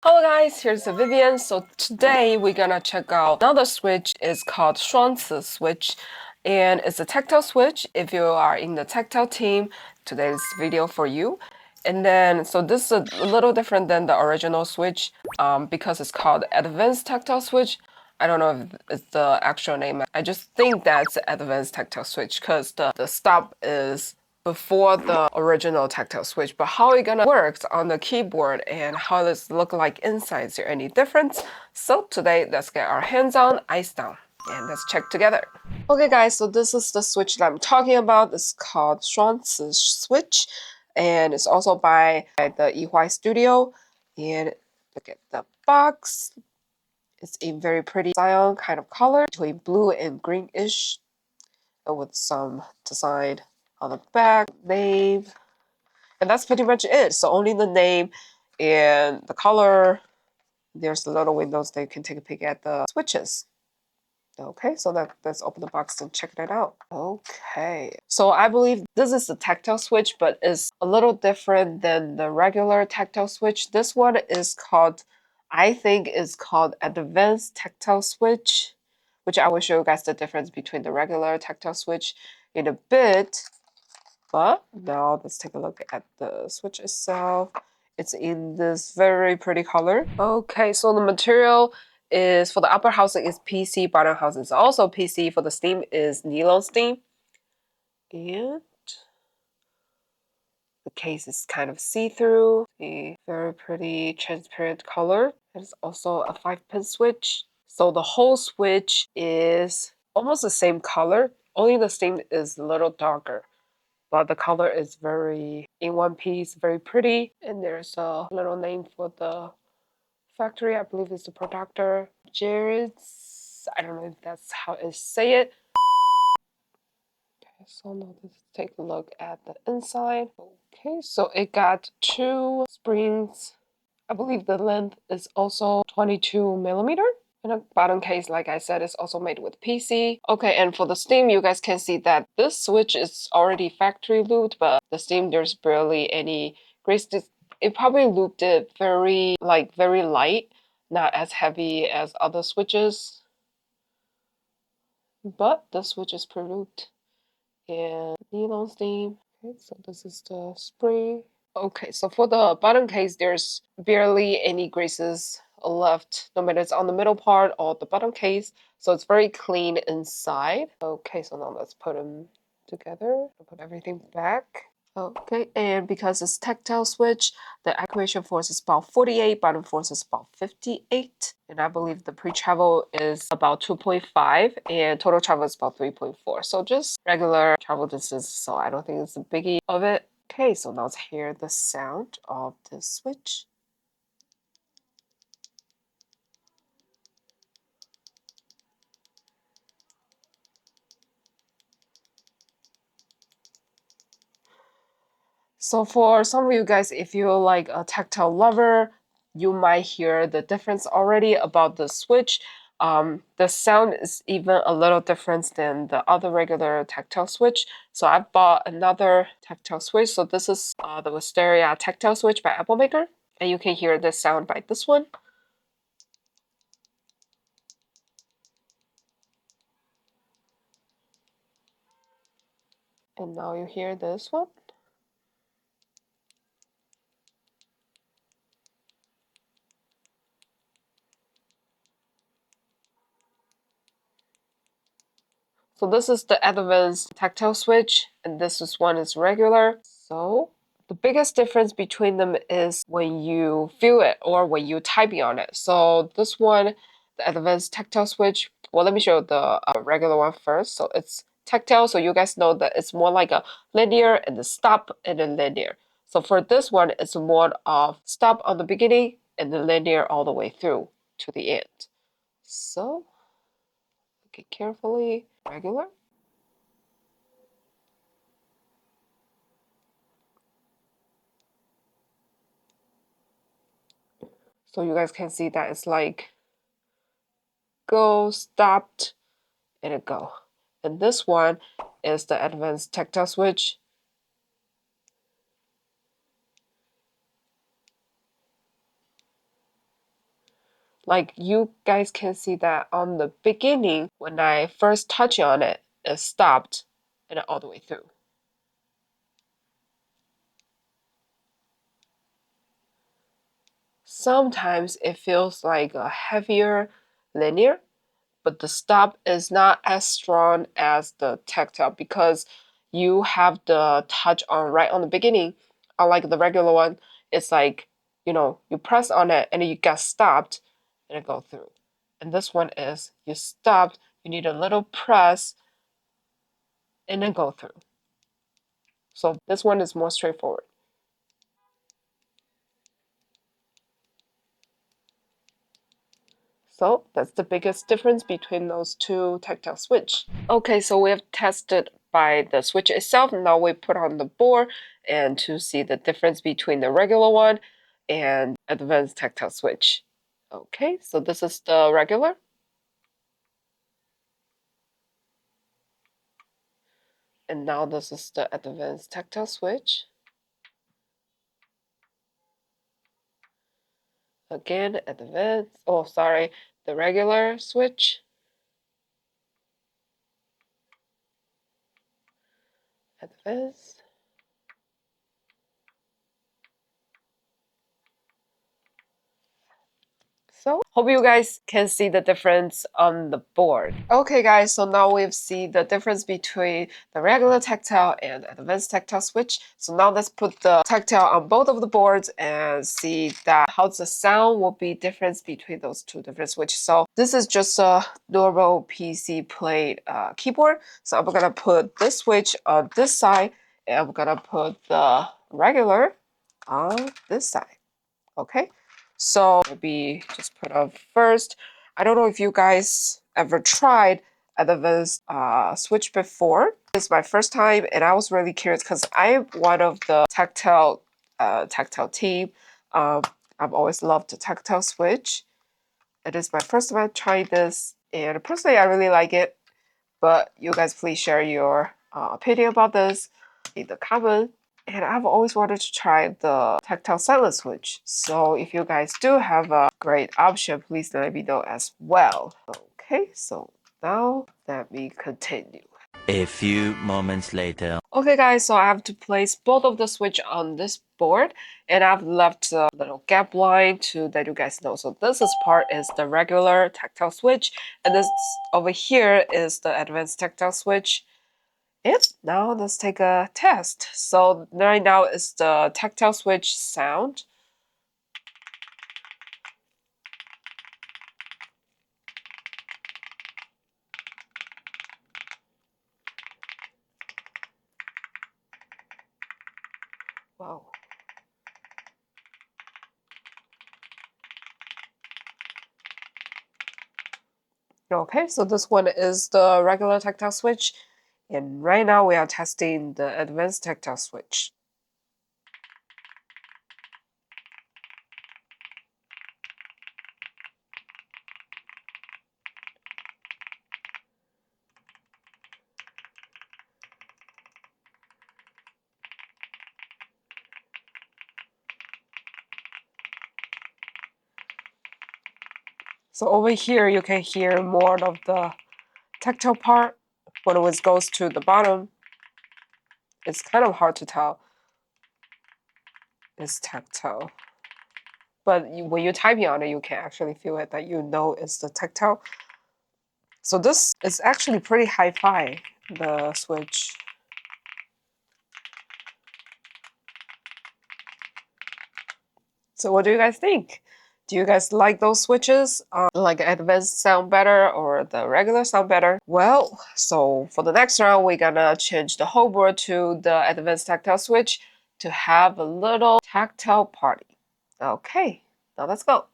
Hello guys, here's Vivian. So today we're gonna check out another switch. It's called ShuangCi Switch, and it's a tactile switch. If you are in the tactile team, today's video for you. And then, so this is a little different than the original switch because it's called Advanced Tactile Switch. I don't know if it's the actual name. I just think that's Advanced Tactile Switch because the stop is before the original tactile switch, but how it gonna work on the keyboard and how does it look like inside? Is there any difference? So today, let's get our hands on, eyes down, and let's check together. Okay guys, so this is the switch that I'm talking about. It's called ShuangCi Switch, and it's also by the HIFI studio. And look at the box. It's a very pretty cyan kind of color between blue and greenish, with some design on the back, name, and that's pretty much it. So only the name and the color. There's the little windows that you can take a peek at the switches. Okay, so let's open the box and check it out. Okay, so I believe this is the tactile switch, but it's a little different than the regular tactile switch. This one is called, I think is called Advanced Tactile Switch, which I will show you guys the difference between the regular tactile switch in a bit. But now let's take a look at the switch itself. It's in this very pretty color. Okay, so the material is for the upper housing is PC, bottom housing is also PC. For the steam is nylon steam. And the case is kind of see-through. A very pretty transparent color. It's also a 5-pin switch. So the whole switch is almost the same color, only the steam is a little darker. But the color is very in one piece, very pretty. And there's a little name for the factory. I believe it's the producer, Jared's. I don't know if that's how it say it. Okay, so now let's take a look at the inside. Okay, so it got 2 springs. I believe the length is also 22 millimeter. And the bottom case, like I said, is also made with PC. Okay, and for the steam, you guys can see that this switch is already factory looped, but the steam, there's barely any grease. It probably looped it very light, not as heavy as other switches. But the switch is pre-looped. And nylon steam. Okay, so this is the spring. Okay, so for the bottom case, there's barely any greases left, no matter it's on the middle part or the bottom case. So it's very clean inside. Okay, so now let's put them together. Put everything back. Okay, and because it's tactile switch, the activation force is about 48, bottom force is about 58. And I believe the pre-travel is about 2.5 and total travel is about 3.4. So just regular travel distance, so I don't think it's a biggie of it. Okay, so now let's hear the sound of the switch. So for some of you guys, if you're like a tactile lover, you might hear the difference already about the switch. The sound is even a little different than the other regular tactile switch. So I bought another tactile switch. So this is the Wisteria tactile switch by Apple Maker. And you can hear the sound by this one. And now you hear this one. So this is the advanced tactile switch, and one is regular. So the biggest difference between them is when you feel it or when you typing on it. So this one, the advanced tactile switch, well, let me show the regular one first. So it's tactile, so you guys know that it's more like a linear and the stop and then linear. So for this one, it's more of stop on the beginning and then linear all the way through to the end. So look it carefully, regular. So you guys can see that it's like go, stopped, and it go. And this one is the advanced tactile switch. Like you guys can see that on the beginning, when I first touch on it, it stopped and all the way through. Sometimes it feels like a heavier linear, but the stop is not as strong as the tactile because you have the touch on right on the beginning. Unlike the regular one, it's like, you press on it and you get stopped and it go through. And this one is you stopped, you need a little press and then go through. So this one is more straightforward. So that's the biggest difference between those two tactile switch. Okay, so we have tested by the switch itself. Now we put on the board and to see the difference between the regular one and advanced tactile switch. Okay, so this is the regular. And now this is the advanced tactile switch. Again, advanced, oh sorry, the regular switch. Advanced. So hope you guys can see the difference on the board. Okay guys, so now we've seen the difference between the regular tactile and advanced tactile switch. So now let's put the tactile on both of the boards and see that how the sound will be different between those two different switches. So this is just a normal PC plate keyboard. So I'm gonna put this switch on this side and I'm gonna put the regular on this side. Okay, so maybe just put up first. I don't know if you guys ever tried advanced switch before. It's my first time, and I was really curious because I'm one of the tactile team. I've always loved the tactile switch. It is my first time trying this, and personally, I really like it. But you guys, please share your opinion about this in the comment. And I've always wanted to try the tactile silent switch. So if you guys do have a great option, please let me know as well. Okay, so now let me continue. A few moments later. Okay guys, so I have to place both of the switch on this board and I've left a little gap line to let you guys know. So this part is the regular tactile switch and this over here is the advanced tactile switch. And now let's take a test. So right now is the tactile switch sound. Wow. Okay, so this one is the regular tactile switch. And right now we are testing the advanced tactile switch. So over here, you can hear more of the tactile part. When it goes to the bottom, it's kind of hard to tell it's tactile. But when you're typing on it, you can actually feel it that you know it's the tactile. So this is actually pretty hi-fi, the switch. So what do you guys think? Do you guys like those switches? Like advanced sound better or the regular sound better? Well, so for the next round, we're gonna change the whole board to the advanced tactile switch to have a little tactile party. Okay, now let's go.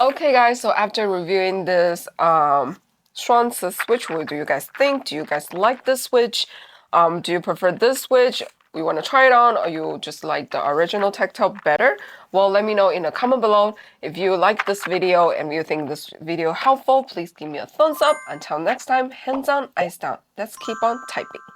Okay, guys, so after reviewing this ShuangCi Switch, what do you guys think? Do you guys like this switch? Do you prefer this switch? You want to try it on, or you just like the original Tactile better? Well, let me know in the comment below. If you like this video and you think this video helpful, please give me a thumbs up. Until next time, hands on, eyes down. Let's keep on typing.